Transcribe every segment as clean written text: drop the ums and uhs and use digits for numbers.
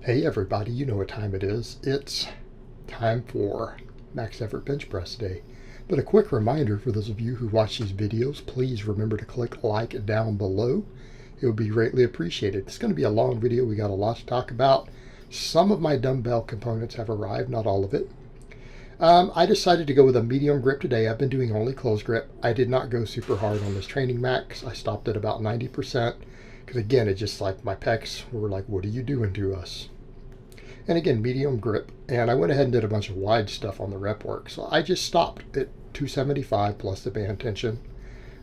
Hey everybody, you know what time it is. It's time for max effort bench press day. But a quick reminder for those of you who watch these videos, please remember to click like down below. It would be greatly appreciated. It's going to be a long video. We got a lot to talk about. Some of my dumbbell components have arrived, not all of it. I decided to go with a medium grip today. I've been doing only close grip. I did not go super hard on this training max. I stopped at about 90%. Because again, it's just like my pecs were like, what are you doing to us? And again, medium grip. And I went ahead and did a bunch of wide stuff on the rep work. So I just stopped at 275 plus the band tension.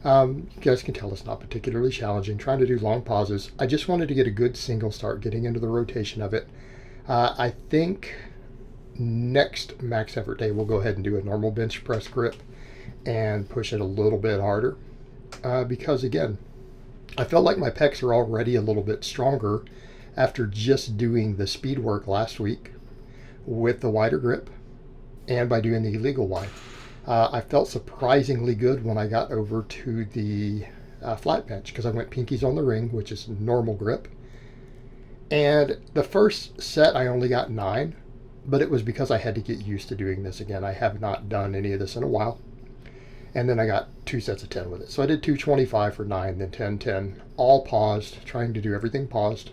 You guys can tell it's not particularly challenging. Trying to do long pauses. I just wanted to get a good single start, getting into the rotation of it. I think next max effort day, we'll go ahead and do a normal bench press grip and push it a little bit harder. Because again, I felt like my pecs are already a little bit stronger after just doing the speed work last week with the wider grip and by doing the illegal wide. I felt surprisingly good when I got over to the flat bench because I went pinkies on the ring, which is normal grip. And the first set I only got 9, but it was because I had to get used to doing this again. I have not done any of this in a while. And then I got 2 sets of 10 with it. So I did 225 for 9, then 10, 10, all paused, trying to do everything paused.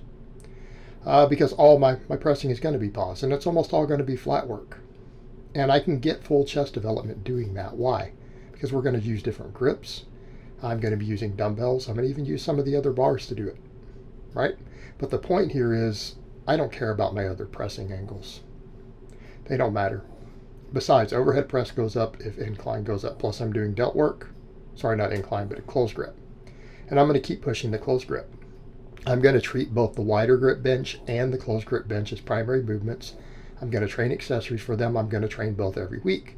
Because all my pressing is going to be paused, and it's almost all going to be flat work. And I can get full chest development doing that. Why? Because we're going to use different grips. I'm going to be using dumbbells. I'm going to even use some of the other bars to do it, right? But the point here is I don't care about my other pressing angles. They don't matter. Besides, overhead press goes up if incline goes up. Plus I'm doing delt work. Sorry, not incline, but a close grip. And I'm going to keep pushing the close grip. I'm going to treat both the wider grip bench and the close grip bench as primary movements. I'm going to train accessories for them. I'm going to train both every week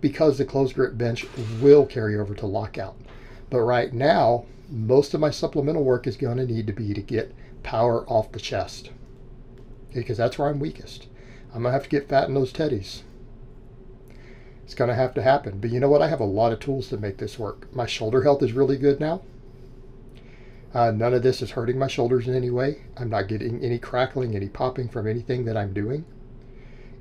because the close grip bench will carry over to lockout. But right now, most of my supplemental work is going to need to be to get power off the chest, because that's where I'm weakest. I'm going to have to get fat in those teddies. It's going to have to happen. But you know what? I have a lot of tools to make this work. My shoulder health is really good now. None of this is hurting my shoulders in any way. I'm not getting any crackling, any popping from anything that I'm doing.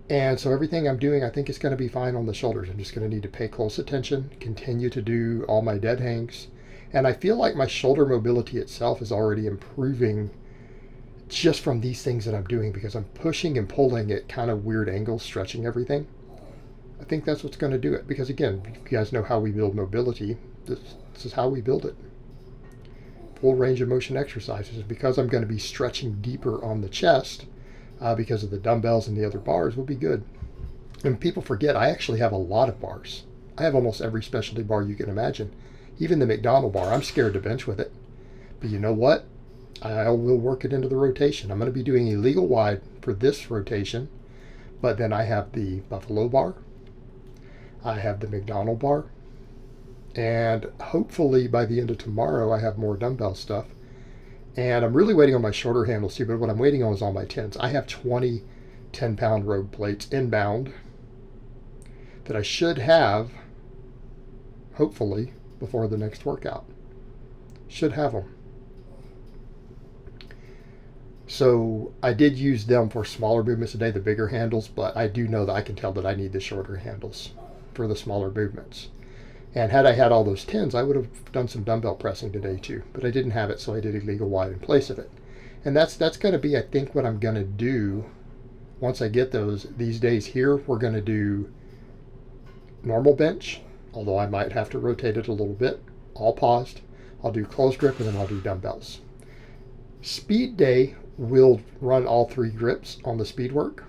And so everything I'm doing, I think is going to be fine on the shoulders. I'm just going to need to pay close attention, continue to do all my dead hangs. And I feel like my shoulder mobility itself is already improving just from these things that I'm doing, because I'm pushing and pulling at kind of weird angles, stretching everything. I think that's what's going to do it. Because again, you guys know how we build mobility. This is how we build it. Full range of motion exercises. Because I'm going to be stretching deeper on the chest, because of the dumbbells and the other bars, will be good. And people forget, I actually have a lot of bars. I have almost every specialty bar you can imagine. Even the McDonald bar, I'm scared to bench with it. But you know what? I will work it into the rotation. I'm going to be doing illegal wide for this rotation. But then I have the Buffalo bar. I have the McDonald bar. And hopefully by the end of tomorrow, I have more dumbbell stuff. And I'm really waiting on my shoulder handles too, but what I'm waiting on is all my 10s. I have 20 10-pound rogue plates inbound that I should have, hopefully, before the next workout. Should have them. So I did use them for smaller movements today, the bigger handles, but I do know that I can tell that I need the shorter handles for the smaller movements. And had I had all those 10s, I would have done some dumbbell pressing today too. But I didn't have it, so I did illegal wide in place of it. And that's going to be, I think, what I'm going to do once I get these days here. We're going to do normal bench, although I might have to rotate it a little bit, all paused. I'll do close grip, and then I'll do dumbbells. Speed day, we'll run all 3 grips on the speed work,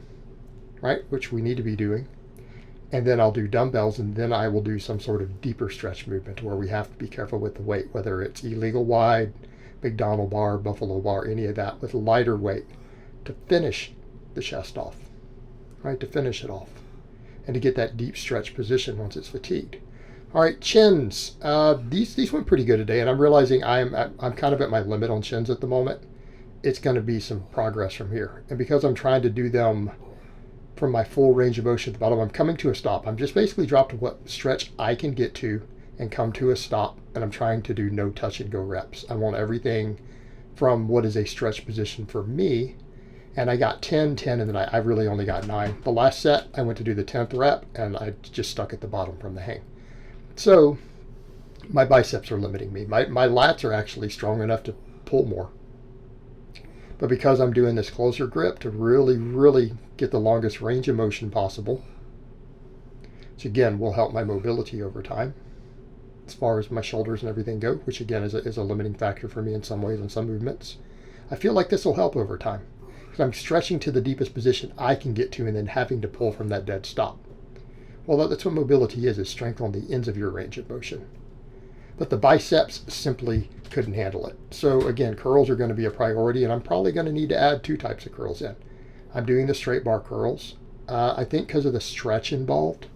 right, which we need to be doing. And then I'll do dumbbells, and then I will do some sort of deeper stretch movement where we have to be careful with the weight, whether it's illegal wide, McDonald bar, Buffalo bar, any of that, with lighter weight to finish the chest off, right, to finish it off and to get that deep stretch position once it's fatigued. All right, chins. These went pretty good today, and I'm realizing I'm kind of at my limit on chins at the moment. It's going to be some progress from here. And because I'm trying to do them from my full range of motion at the bottom, I'm coming to a stop. I'm just basically dropped to what stretch I can get to and come to a stop, and I'm trying to do no touch and go reps. I want everything from what is a stretch position for me And I got 10, 10, and then I really only got 9. The last set, I went to do the 10th rep, and I just stuck at the bottom from the hang. So my biceps are limiting me. My lats are actually strong enough to pull more. But because I'm doing this closer grip to really, really get the longest range of motion possible, which again will help my mobility over time as far as my shoulders and everything go, which again is a limiting factor for me in some ways and some movements. I feel like this will help over time. I'm stretching to the deepest position I can get to and then having to pull from that dead stop. Well, that's what mobility is strength on the ends of your range of motion. But the biceps simply couldn't handle it. So again, curls are going to be a priority, and I'm probably going to need to add 2 types of curls in. I'm doing the straight bar curls. I think because of the stretch involved,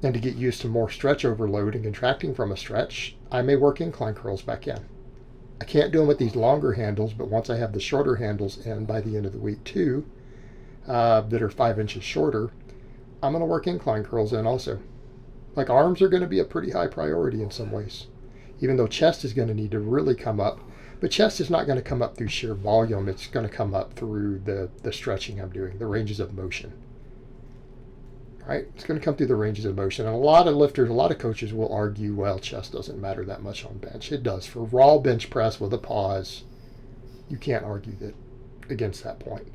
and to get used to more stretch overload and contracting from a stretch, I may work incline curls back in. I can't do them with these longer handles, but once I have the shorter handles in by the end of the week too, that are 5 inches shorter, I'm going to work incline curls in also. Like arms are going to be a pretty high priority in some ways, even though chest is going to need to really come up. But chest is not going to come up through sheer volume. It's going to come up through the stretching I'm doing, the ranges of motion. Right? It's going to come through the ranges of motion. And a lot of lifters, a lot of coaches will argue, well, chest doesn't matter that much on bench. It does. For raw bench press with a pause, you can't argue that against that point.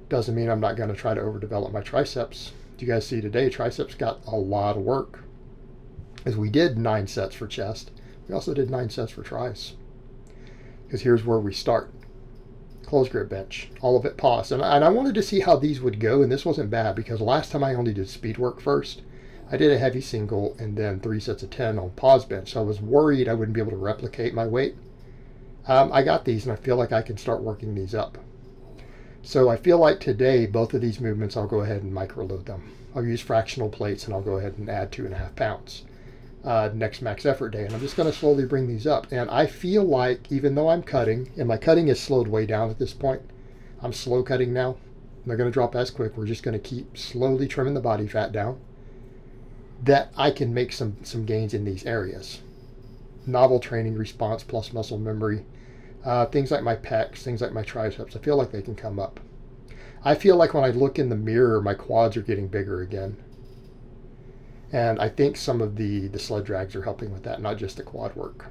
Doesn't mean I'm not going to try to overdevelop my triceps. You guys see today, triceps got a lot of work. As we did 9 sets for chest, we also did 9 sets for tris. Because here's where we start. Close grip bench, all of it paused. And I wanted to see how these would go, and this wasn't bad because last time I only did speed work first. I did a heavy single and then 3 sets of 10 on pause bench. So I was worried I wouldn't be able to replicate my weight. I got these, and I feel like I can start working these up. So I feel like today, both of these movements, I'll go ahead and microload them. I'll use fractional plates, and I'll go ahead and add 2.5 pounds. Next max effort day, and I'm just going to slowly bring these up. And I feel like even though I'm cutting, and my cutting is slowed way down at this point, I'm slow cutting now. I'm not going to drop as quick. We're just going to keep slowly trimming the body fat down, that I can make some gains in these areas. Novel training response plus muscle memory, things like my pecs, things like my triceps, I feel like they can come up. I feel like when I look in the mirror, my quads are getting bigger again. And I think some of the sled drags are helping with that, not just the quad work.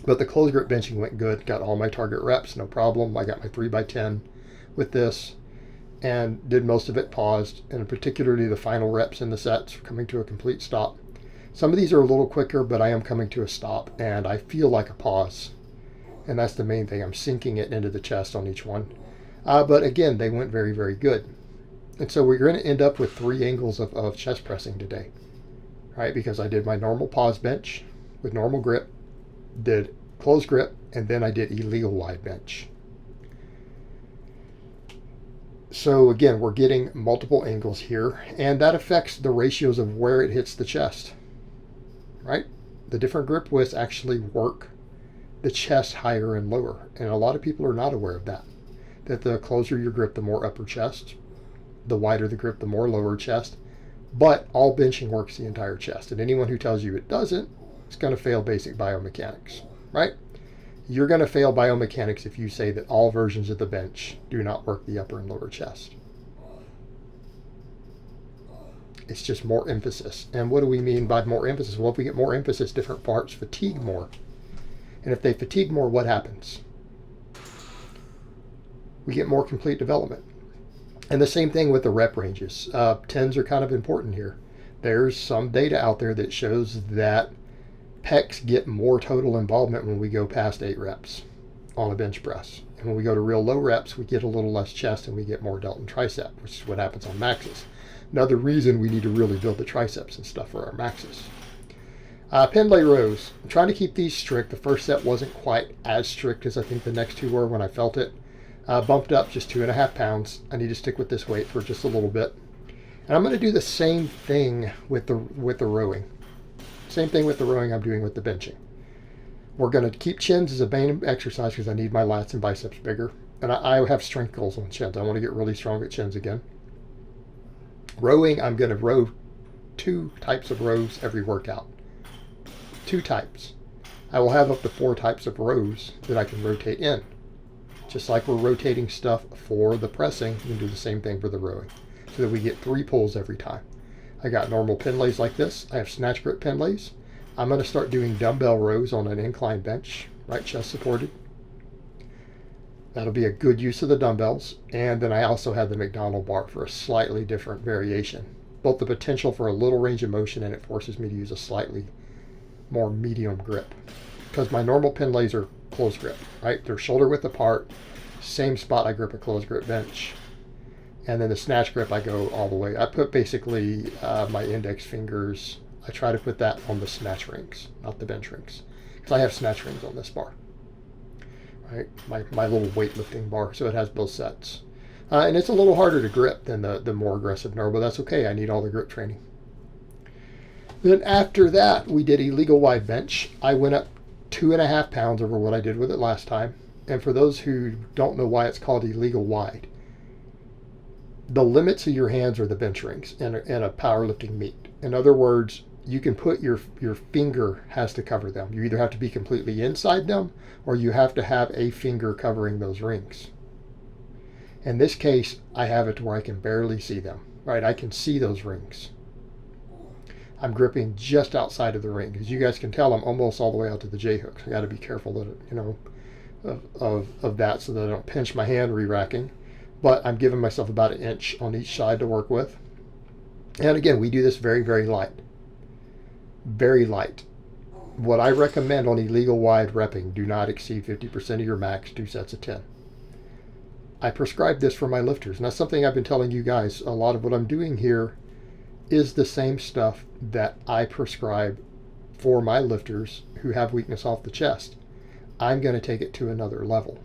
But the closed grip benching went good. Got all my target reps, no problem. I got my 3x10 with this and did most of it paused, and particularly the final reps in the sets coming to a complete stop. Some of these are a little quicker, but I am coming to a stop, and I feel like a pause. And that's the main thing. I'm sinking it into the chest on each one. But again, they went very, very good. And so we're going to end up with 3 angles of chest pressing today, right? Because I did my normal pause bench with normal grip, did closed grip, and then I did illegal wide bench. So again, we're getting multiple angles here, and that affects the ratios of where it hits the chest, right? The different grip widths actually work the chest higher and lower, and a lot of people are not aware of that. That the closer your grip, the more upper chest. The wider the grip, the more lower chest. But all benching works the entire chest. And anyone who tells you it doesn't is going to fail basic biomechanics, right? You're going to fail biomechanics if you say that all versions of the bench do not work the upper and lower chest. It's just more emphasis. And what do we mean by more emphasis? Well, if we get more emphasis, different parts fatigue more. And if they fatigue more, what happens? We get more complete development. And the same thing with the rep ranges. 10s are kind of important here. There's some data out there that shows that pecs get more total involvement when we go past 8 reps on a bench press. And when we go to real low reps, we get a little less chest and we get more delt and tricep, which is what happens on maxes. Another reason we need to really build the triceps and stuff for our maxes. Pendlay rows. I'm trying to keep these strict. The first set wasn't quite as strict as I think the next 2 were when I felt it. Bumped up just 2.5 pounds. I need to stick with this weight for just a little bit. And I'm going to do the same thing with the rowing. Same thing with the rowing I'm doing with the benching. We're going to keep chins as a main exercise because I need my lats and biceps bigger. And I have strength goals on chins. I want to get really strong at chins again. Rowing, I'm going to row 2 types of rows every workout. 2 types. I will have up to 4 types of rows that I can rotate in. Just like we're rotating stuff for the pressing, we can do the same thing for the rowing, so that we get 3 pulls every time. I got normal pin lays like this. I have snatch grip pin lays. I'm going to start doing dumbbell rows on an incline bench, right chest supported. That'll be a good use of the dumbbells. And then I also have the McDonald bar for a slightly different variation. Both the potential for a little range of motion, and it forces me to use a slightly more medium grip. Because my normal pin lays are close grip, right? They're shoulder width apart, same spot I grip a close grip bench. And then the snatch grip, I go all the way. I put basically my index fingers, I try to put that on the snatch rings, not the bench rings. Because I have snatch rings on this bar, right? My little weightlifting bar, so it has both sets. And it's a little harder to grip than the more aggressive neural, but that's okay. I need all the grip training. Then after that, we did a legal wide bench. I went up 2.5 pounds over what I did with it last time. And for those who don't know why it's called illegal wide, the limits of your hands are the bench rings in a powerlifting meet. In other words, you can put your finger has to cover them. You either have to be completely inside them, or you have to have a finger covering those rings. In this case, I have it to where I can barely see them, right? I can see those rings. I'm gripping just outside of the ring. As you guys can tell, I'm almost all the way out to the J-hooks. I got to be careful that, of that, so that I don't pinch my hand re-racking. But I'm giving myself about 1 inch on each side to work with. And again, we do this very, very light. Very light. What I recommend on illegal wide repping, do not exceed 50% of your max, 2 sets of 10. I prescribe this for my lifters, and that's something I've been telling you guys. A lot of what I'm doing here is the same stuff that I prescribe for my lifters who have weakness off the chest. I'm going to take it to another level.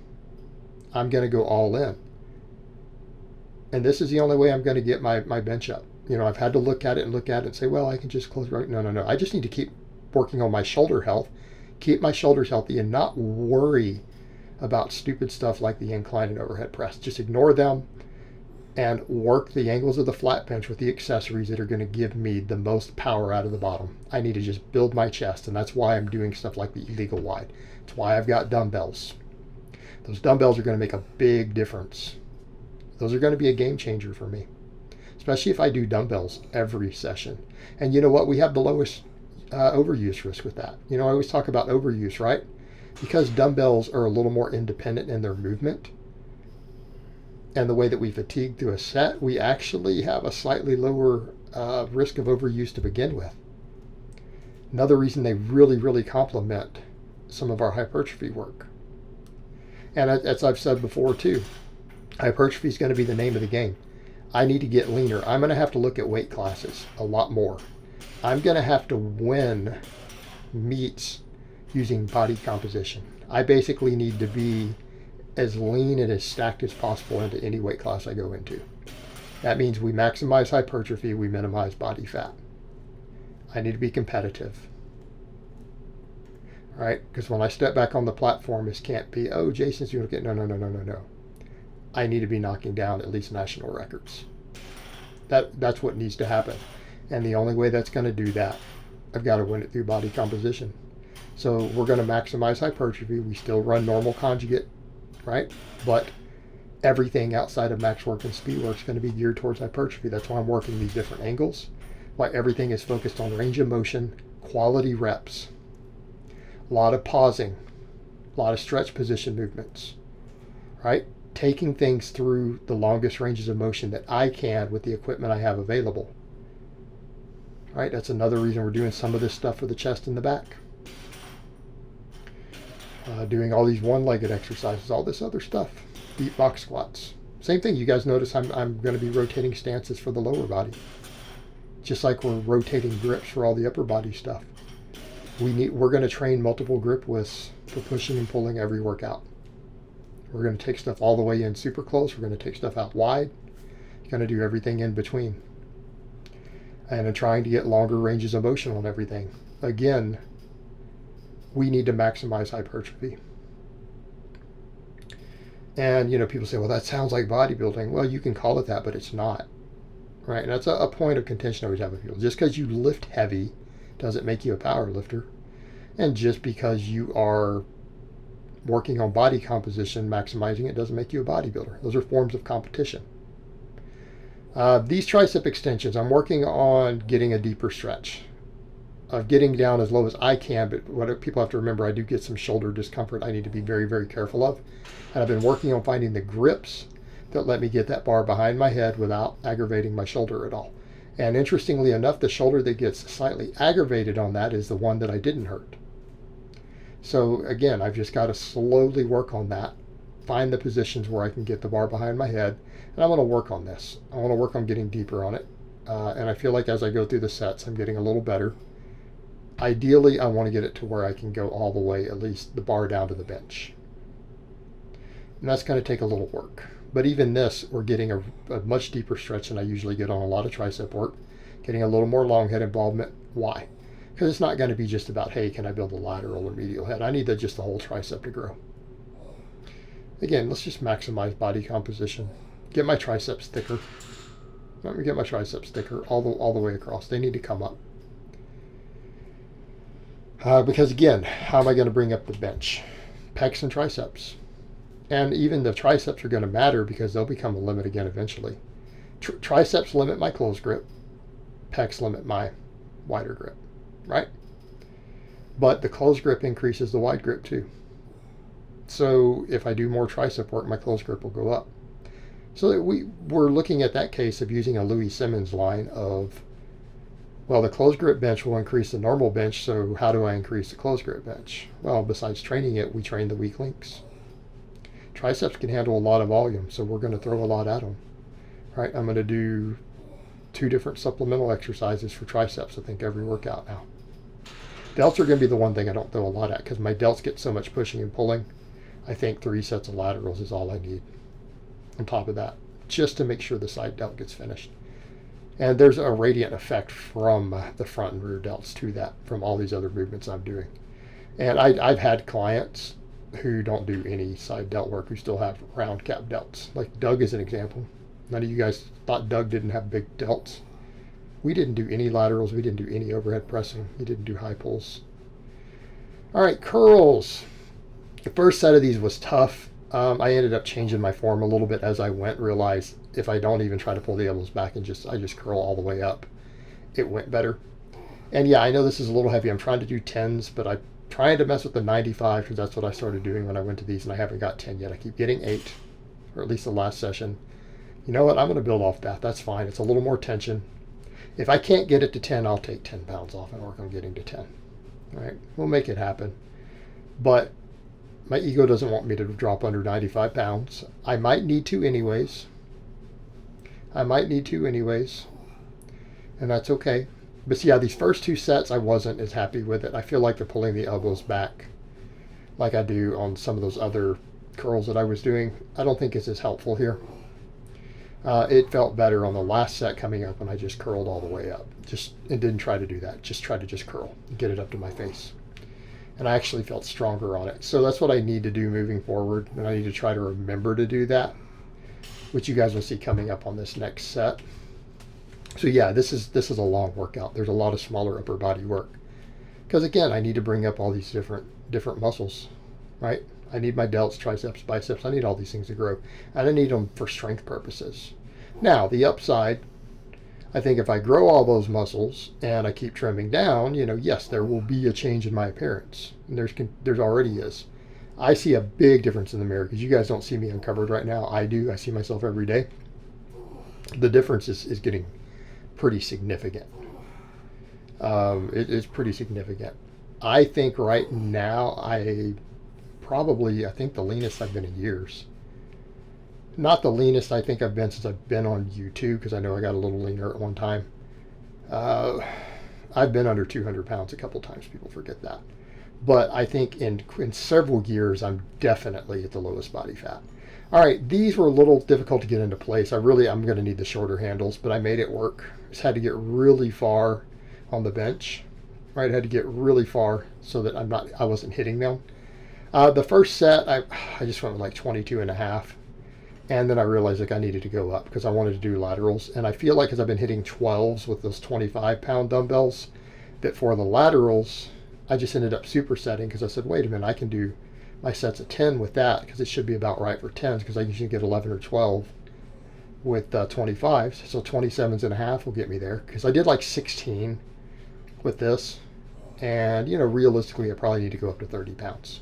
I'm going to go all in. And this is the only way I'm going to get my bench up. I've had to look at it and say, well, I can just close right. No. I just need to keep working on my shoulder health, keep my shoulders healthy, and not worry about stupid stuff like the incline and overhead press. Just ignore them and work the angles of the flat bench with the accessories that are going to give me the most power out of the bottom. I need to just build my chest, and that's why I'm doing stuff like the illegal wide. That's why I've got dumbbells. Those dumbbells are going to make a big difference. Those are going to be a game changer for me, especially if I do dumbbells every session. And you know what? We have the lowest overuse risk with that. I always talk about overuse, right? Because dumbbells are a little more independent in their movement and the way that we fatigue through a set, we actually have a slightly lower risk of overuse to begin with. Another reason they really, really complement some of our hypertrophy work. And as I've said before too, hypertrophy is going to be the name of the game. I need to get leaner. I'm going to have to look at weight classes a lot more. I'm going to have to win meets using body composition. I basically need to be as lean and as stacked as possible into any weight class I go into. That means we maximize hypertrophy, we minimize body fat. I need to be competitive. All right? Because when I step back on the platform, this can't be, oh, Jason's doing okay. No. I need to be knocking down at least national records. That's what needs to happen. And the only way that's going to do that, I've got to win it through body composition. So we're going to maximize hypertrophy. We still run normal conjugate, right? But everything outside of max work and speed work is going to be geared towards hypertrophy. That's why I'm working these different angles. Why everything is focused on range of motion, quality reps, a lot of pausing, a lot of stretch position movements, right? Taking things through the longest ranges of motion that I can with the equipment I have available. Right? That's another reason we're doing some of this stuff for the chest and the back. Doing all these one-legged exercises, all this other stuff. Deep box squats. Same thing. You guys notice I'm going to be rotating stances for the lower body. Just like we're rotating grips for all the upper body stuff. We're going to train multiple grip widths for pushing and pulling every workout. We're going to take stuff all the way in super close. We're going to take stuff out wide. You're going to do everything in between. And I'm trying to get longer ranges of motion on everything. Again, we need to maximize hypertrophy. And, people say, well, that sounds like bodybuilding. Well, you can call it that, but it's not. Right? And that's a point of contention I always have with people. Just because you lift heavy doesn't make you a power lifter. And just because you are working on body composition, maximizing it doesn't make you a bodybuilder. Those are forms of competition. These tricep extensions, I'm working on getting a deeper stretch, of getting down as low as I can, but what people have to remember, I do get some shoulder discomfort I need to be very, very careful of. And I've been working on finding the grips that let me get that bar behind my head without aggravating my shoulder at all. And interestingly enough, the shoulder that gets slightly aggravated on that is the one that I didn't hurt. So again, I've just got to slowly work on that, find the positions where I can get the bar behind my head, and I want to work on this. I want to work on getting deeper on it. And I feel like as I go through the sets, I'm getting a little better. Ideally, I want to get it to where I can go all the way, at least the bar down to the bench. And that's going to take a little work. But even this, we're getting a much deeper stretch than I usually get on a lot of tricep work. Getting a little more long head involvement. Why? Because it's not going to be just about, hey, can I build a lateral or medial head? I need just the whole tricep to grow. Again, let's just maximize body composition. Get my triceps thicker. Let me get my triceps thicker all the way across. They need to come up. Because again, how am I going to bring up the bench? Pecs and triceps. And even the triceps are going to matter because they'll become a limit again eventually. Triceps limit my close grip. Pecs limit my wider grip, right? But the close grip increases the wide grip too. So if I do more tricep work, my close grip will go up. So we're looking at that case of using a Louis Simmons line of, well, the close grip bench will increase the normal bench, so how do I increase the close grip bench? Well, besides training it, we train the weak links. Triceps can handle a lot of volume, so we're going to throw a lot at them. All right, I'm going to do 2 different supplemental exercises for triceps, I think, every workout now. Delts are going to be the one thing I don't throw a lot at because my delts get so much pushing and pulling. I think 3 sets of laterals is all I need on top of that, just to make sure the side delt gets finished. And there's a radiant effect from the front and rear delts to that, from all these other movements I'm doing. And I've had clients who don't do any side delt work who still have round cap delts. Like Doug is an example. None of you guys thought Doug didn't have big delts. We didn't do any laterals. We didn't do any overhead pressing. He didn't do high pulls. All right, curls. The first set of these was tough. I ended up changing my form a little bit as I went. Realized if I don't even try to pull the elbows back and I just curl all the way up, it went better. And yeah, I know this is a little heavy. I'm trying to do 10s, but I'm trying to mess with the 95 because that's what I started doing when I went to these, and I haven't got 10 yet. I keep getting 8, or at least the last session. You know what? I'm going to build off that. That's fine. It's a little more tension. If I can't get it to 10, I'll take 10 pounds off and work on getting to 10. All right, we'll make it happen. But my ego doesn't want me to drop under 95 pounds. I might need to anyways. And that's okay. But see, yeah, these first 2 sets, I wasn't as happy with it. I feel like they're pulling the elbows back like I do on some of those other curls that I was doing. I don't think it's as helpful here. It felt better on the last set coming up when I just curled all the way up. And didn't try to do that. Just tried to curl and get it up to my face. And I actually felt stronger on it. So that's what I need to do moving forward. And I need to try to remember to do that, which you guys will see coming up on this next set. So yeah, this is a long workout. There's a lot of smaller upper body work. Because again, I need to bring up all these different muscles, right? I need my delts, triceps, biceps. I need all these things to grow. And I need them for strength purposes. Now, the upside, I think if I grow all those muscles and I keep trimming down, yes, there will be a change in my appearance. And there's already is. I see a big difference in the mirror because you guys don't see me uncovered right now. I do. I see myself every day. The difference is getting pretty significant. It's pretty significant. I think right now I think the leanest I've been in years. Not the leanest I think I've been since I've been on YouTube, because I know I got a little leaner at one time. I've been under 200 pounds a couple times. People forget that. But I think in several years, I'm definitely at the lowest body fat. All right, these were a little difficult to get into place. I'm going to need the shorter handles, but I made it work. Just had to get really far on the bench. Right, I had to get really far so that I wasn't hitting them. The first set, I just went with like 22 and a half. And then I realized I needed to go up because I wanted to do laterals. And I feel like because I've been hitting 12s with those 25-pound dumbbells, that for the laterals, I just ended up supersetting because I said, wait a minute, I can do my sets of 10 with that, because it should be about right for 10s, because I usually get 11 or 12 with 25s. So 27s and a half will get me there, because I did like 16 with this. And, you know, realistically, I probably need to go up to 30 pounds.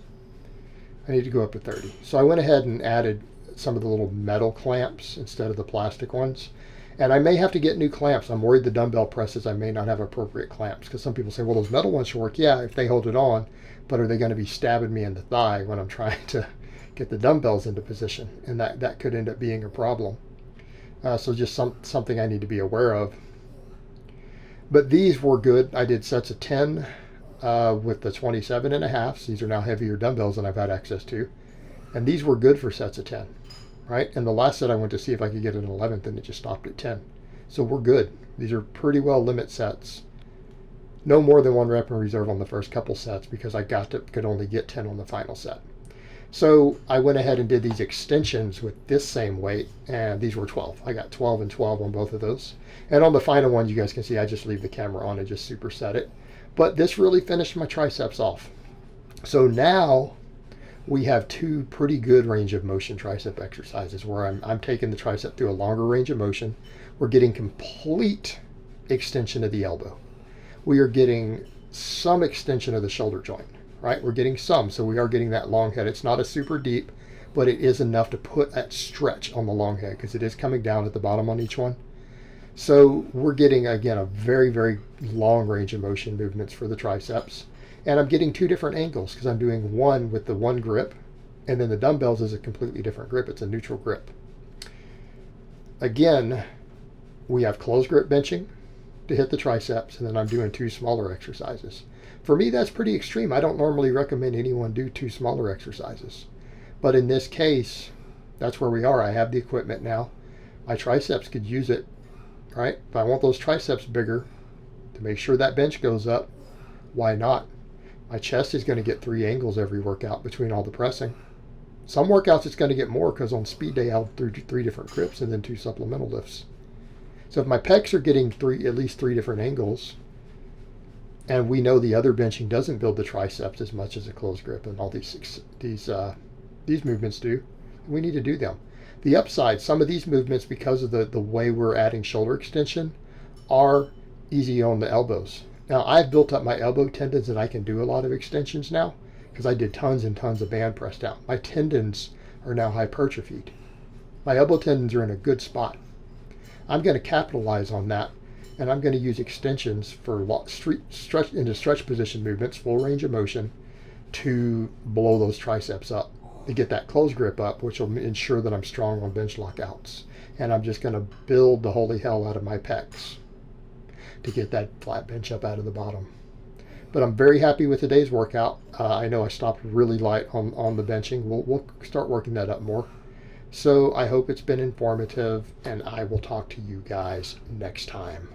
I need to go up to 30. So I went ahead and added some of the little metal clamps instead of the plastic ones. And I may have to get new clamps. I'm worried the dumbbell presses, I may not have appropriate clamps, because some people say, well, those metal ones should work. Yeah, if they hold it on, but are they going to be stabbing me in the thigh when I'm trying to get the dumbbells into position? And that could end up being a problem. So just something I need to be aware of. But these were good. I did sets of 10 with the 27 and a half. These are now heavier dumbbells than I've had access to. And these were good for sets of 10, right? And the last set I went to see if I could get an 11th, and it just stopped at 10. So we're good. These are pretty well limit sets. No more than 1 rep in reserve on the first couple sets, because I could only get 10 on the final set. So I went ahead and did these extensions with this same weight, and these were 12. I got 12 and 12 on both of those. And on the final one, you guys can see I just leave the camera on and just superset it. But this really finished my triceps off. So now we have 2 pretty good range of motion tricep exercises where I'm taking the tricep through a longer range of motion. We're getting complete extension of the elbow. We are getting some extension of the shoulder joint, right? We're getting some, so we are getting that long head. It's not a super deep, but it is enough to put that stretch on the long head, because it is coming down at the bottom on each one. So we're getting, again, a very, very long range of motion movements for the triceps. And I'm getting 2 different angles, because I'm doing one with the one grip, and then the dumbbells is a completely different grip. It's a neutral grip. Again, we have closed grip benching to hit the triceps, and then I'm doing 2 smaller exercises. For me, that's pretty extreme. I don't normally recommend anyone do 2 smaller exercises. But in this case, that's where we are. I have the equipment now. My triceps could use it, right? If I want those triceps bigger to make sure that bench goes up, why not? My chest is going to get 3 angles every workout between all the pressing. Some workouts it's going to get more, because on speed day I'll do 3 different grips and then 2 supplemental lifts. So if my pecs are getting at least 3 different angles, and we know the other benching doesn't build the triceps as much as a closed grip and all these movements do, we need to do them. The upside, some of these movements, because of the way we're adding shoulder extension, are easy on the elbows. Now, I've built up my elbow tendons, and I can do a lot of extensions now, because I did tons and tons of band press down. My tendons are now hypertrophied. My elbow tendons are in a good spot. I'm going to capitalize on that, and I'm going to use extensions for stretch position movements, full range of motion, to blow those triceps up, to get that closed grip up, which will ensure that I'm strong on bench lockouts. And I'm just going to build the holy hell out of my pecs to get that flat bench up out of the bottom. But I'm very happy with today's workout. I know I stopped really light on the benching. We'll start working that up more. So I hope it's been informative, and I will talk to you guys next time.